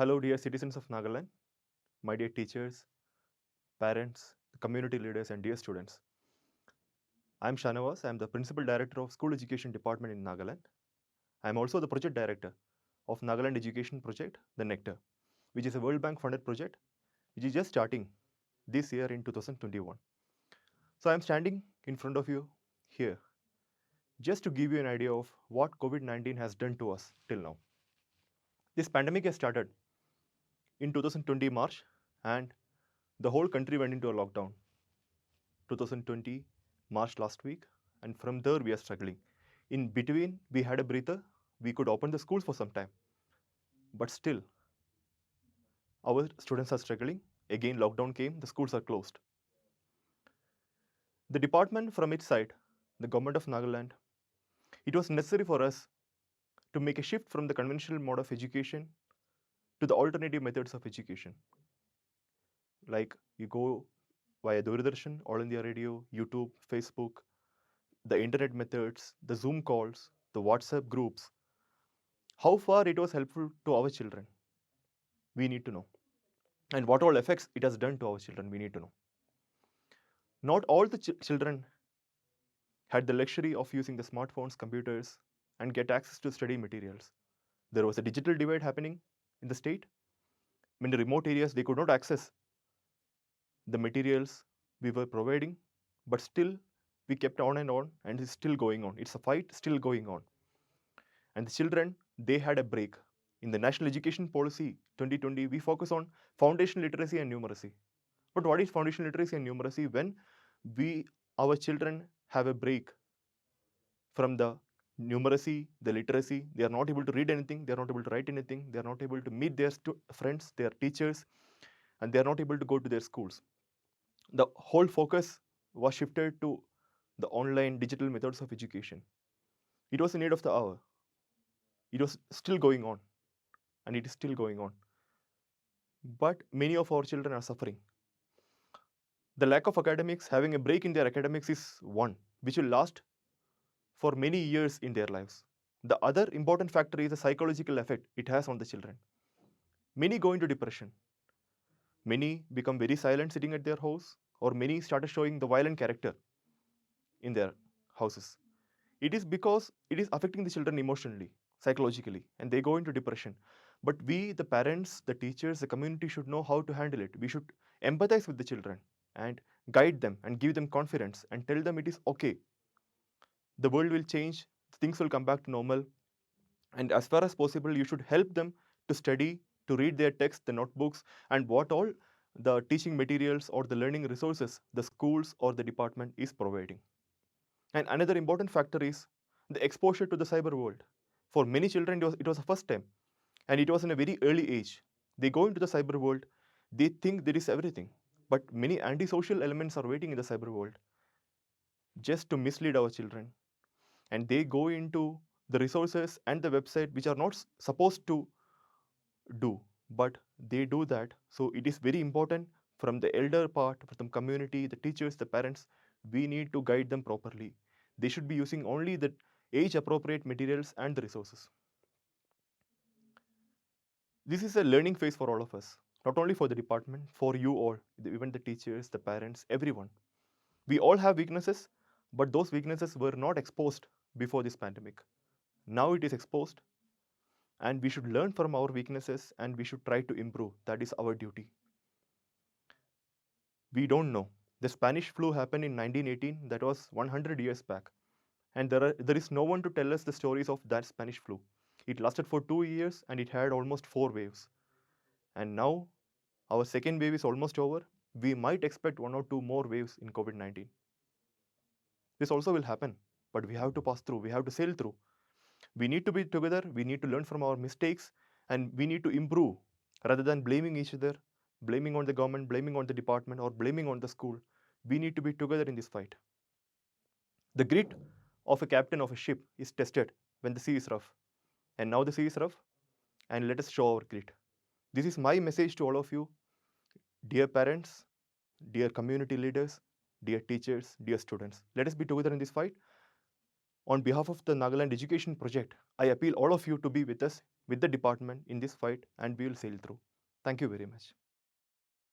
Hello, dear citizens of Nagaland, my dear teachers, parents, community leaders, and dear students. I'm Shanavas. I'm the Principal Director of School Education Department in Nagaland. I'm also the Project Director of Nagaland Education Project, the Nectar, which is a World Bank funded project which is just starting this year in 2021. So I'm standing in front of you here just to give you an idea of what COVID-19 has done to us till now. This pandemic has started in 2020 March and the whole country went into a lockdown 2020 March last week, and from there we are struggling. In between, we had a breather. We could open the schools for some time, but still, our students are struggling. Again, lockdown came, the schools are closed. The department, from its side, the government of Nagaland, it was necessary for us to make a shift from the conventional mode of education to the alternative methods of education. Like you go via Doordarshan, All India Radio, YouTube, Facebook, the internet methods, the Zoom calls, the WhatsApp groups. How far it was helpful to our children, we need to know. And what all effects it has done to our children, we need to know. Not all the children had the luxury of using the smartphones, computers, and get access to study materials. There was a digital divide happening in the state. In the remote areas, they could not access the materials we were providing, but still we kept on, and it's still going on. It's a fight still going on. And the children, they had a break. In the National Education Policy 2020, we focus on foundation literacy and numeracy. But what is foundation literacy and numeracy when our children have a break from the numeracy, the literacy? They are not able to read anything, they are not able to write anything, they are not able to meet their friends, their teachers, and they are not able to go to their schools. The whole focus was shifted to the online digital methods of education. It was the need of the hour. It was still going on, and it is still going on. But many of our children are suffering. The lack of academics, having a break in their academics is one, which will last for many years in their lives. The other important factor is the psychological effect it has on the children. Many go into depression. Many become very silent sitting at their house, or many started showing the violent character in their houses. It is because it is affecting the children emotionally, psychologically, and they go into depression. But we, the parents, the teachers, the community should know how to handle it. We should empathize with the children and guide them and give them confidence and tell them it is okay. The world will change, things will come back to normal. And as far as possible, you should help them to study, to read their text, the notebooks, and what all the teaching materials or the learning resources the schools or the department is providing. And another important factor is the exposure to the cyber world. For many children, it was the first time, and it was in a very early age. They go into the cyber world, they think there is everything, but many antisocial elements are waiting in the cyber world just to mislead our children. And they go into the resources and the website which are not supposed to do, but they do that. So it is very important from the elder part, from the community, the teachers, the parents, we need to guide them properly. They should be using only the age appropriate materials and the resources. This is a learning phase for all of us, not only for the department, for you all, even the teachers, the parents, everyone. We all have weaknesses, but those weaknesses were not exposed before this pandemic. Now it is exposed, and we should learn from our weaknesses and we should try to improve. That is our duty. We don't know. The Spanish flu happened in 1918, that was 100 years back. And there is no one to tell us the stories of that Spanish flu. It lasted for 2 years and it had almost 4 waves. And now our second wave is almost over. We might expect 1 or 2 more waves in COVID-19. This also will happen, but we have to pass through, we have to sail through. We need to be together, we need to learn from our mistakes, and we need to improve rather than blaming each other, blaming on the government, blaming on the department, or blaming on the school. We need to be together in this fight. The grit of a captain of a ship is tested when the sea is rough. And now the sea is rough, and let us show our grit. This is my message to all of you, dear parents, dear community leaders, dear teachers, dear students. Let us be together in this fight. On behalf of the Nagaland Education Project, I appeal all of you to be with us, with the department in this fight, and we will sail through. Thank you very much.